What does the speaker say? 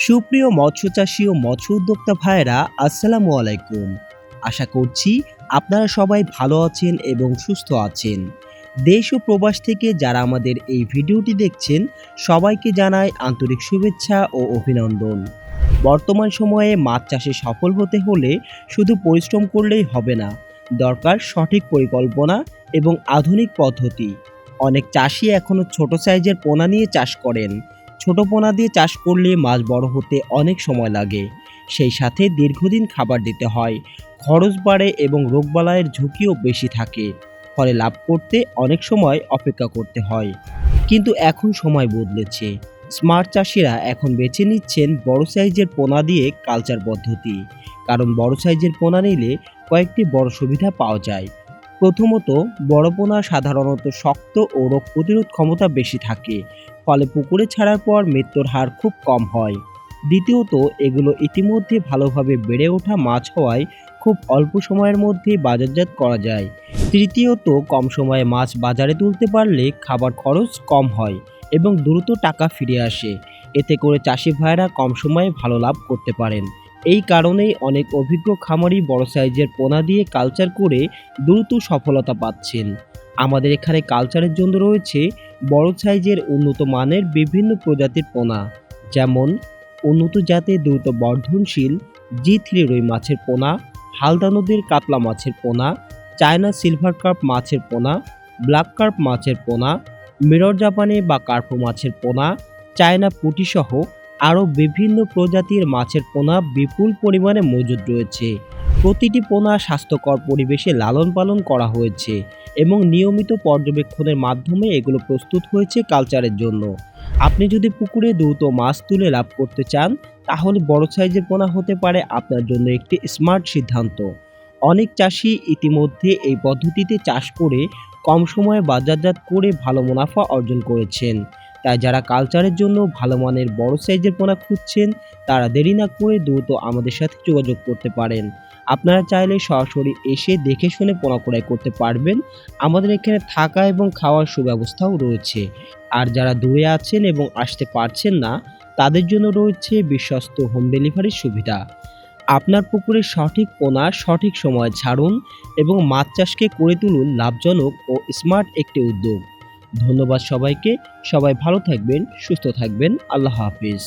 সুপ্রিয় মৎস্যচাষী ও মৎস্য উদ্যোক্তা ভাইয়েরা, আসসালামু আলাইকুম। আশা করছি আপনারা সবাই ভালো আছেন এবং সুস্থ আছেন। দেশ ও প্রবাস থেকে যারা আমাদের এই ভিডিওটি দেখছেন, সবাইকে জানাই আন্তরিক শুভেচ্ছা ও অভিনন্দন। বর্তমান সময়ে মাছ চাষে সফল হতে হলে শুধু পরিশ্রম করলেই হবে না, দরকার সঠিক পরিকল্পনা এবং আধুনিক পদ্ধতি। অনেক চাষি এখনও ছোট সাইজের পোনা নিয়ে চাষ করেন। ছোট পোনা দিয়ে চাষ করলে মাছ বড় হতে অনেক সময় লাগে, সেই সাথে দীর্ঘদিন খাবার দিতে হয়, খরচ বাড়ে এবং রোগবালাইয়ের ঝুঁকিও বেশি থাকে। ফলে লাভ করতে অনেক সময় অপেক্ষা করতে হয়। কিন্তু এখন সময় বদলেছে। স্মার্ট চাষিরা এখন বেছে নিচ্ছেন বড় সাইজের পোনা দিয়ে কালচার পদ্ধতি। কারণ বড় সাইজের পোনা নিলে কয়েকটি বড় সুবিধা পাওয়া যায়। প্রথমত, বড় পোনা সাধারণত শক্ত ও রোগ প্রতিরোধ ক্ষমতা বেশি থাকে, ফলে পুকুরে ছাড়ার পর মৃত্যুর হার খুব কম হয়। দ্বিতীয়ত, এগুলো ইতিমধ্যে ভালোভাবে বেড়ে ওঠা মাছ হওয়ায় খুব অল্প সময়ের মধ্যে বাজারজাত করা যায়। তৃতীয়ত, কম সময়ে মাছ বাজারে তুলতে পারলে খাবার খরচ কম হয় এবং দ্রুত টাকা ফিরে আসে। এতে করে চাষি ভাইয়েরা কম সময়ে ভালো লাভ করতে পারেন। এই কারণেই অনেক অভিজ্ঞ খামারি বড় সাইজের পোনা দিয়ে কালচার করে দ্রুত সফলতা পাচ্ছেন। আমাদের এখানে কালচারের জন্য রয়েছে বড় সাইজের উন্নত মানের বিভিন্ন প্রজাতির পোনা, যেমন উন্নত জাতের দ্রুত বর্ধনশীল G3 রুই মাছের পোনা, হালদা নদীর কাতলা মাছের পোনা, চায়না সিলভার কার্প মাছের পোনা, ব্ল্যাক কার্প মাছের পোনা, মিরর জাপানি বা কার্পো মাছের পোনা, চায়না পুঁটি সহ আরও বিভিন্ন প্রজাতির মাছের পোনা বিপুল পরিমাণে মজুদ রয়েছে। প্রতিটি পোনা স্বাস্থ্যকর পরিবেশে লালন পালন করা হয়েছে এবং নিয়মিত পর্যবেক্ষণের মাধ্যমে এগুলো প্রস্তুত হয়েছে কালচারের জন্য। আপনি যদি পুকুরে দ্রুত মাছ তুলে লাভ করতে চান, তাহলে বড় সাইজের পোনা হতে পারে আপনার জন্য একটি স্মার্ট সিদ্ধান্ত। অনেক চাষি ইতিমধ্যে এই পদ্ধতিতে চাষ করে কম সময়ে বাজারজাত করে ভালো মুনাফা অর্জন করেছেন। তাই যারা কালচারের জন্য ভালো মানের বড় সাইজের পোনা খুঁজছেন, তারা দেরি না করে দ্রুত আমাদের সাথে যোগাযোগ করতে পারেন। আপনারা চাইলে সরাসরি এসে দেখে শুনে পোনা ক্রয় করতে পারবেন। আমাদের এখানে থাকা এবং খাওয়ার সুব্যবস্থাও রয়েছে। আর যারা দূরে আছেন এবং আসতে পারছেন না, তাদের জন্য রয়েছে বিশ্বস্ত হোম ডেলিভারির সুবিধা। আপনার পুকুরে সঠিক পোনা সঠিক সময়ে ছাড়ুন এবং মাছ চাষকে করে তুলুন লাভজনক ও স্মার্ট একটি উদ্যোগ। ধন্যবাদ সবাইকে। সবাই ভালো থাকবেন, সুস্থ থাকবেন। আল্লাহ হাফিজ।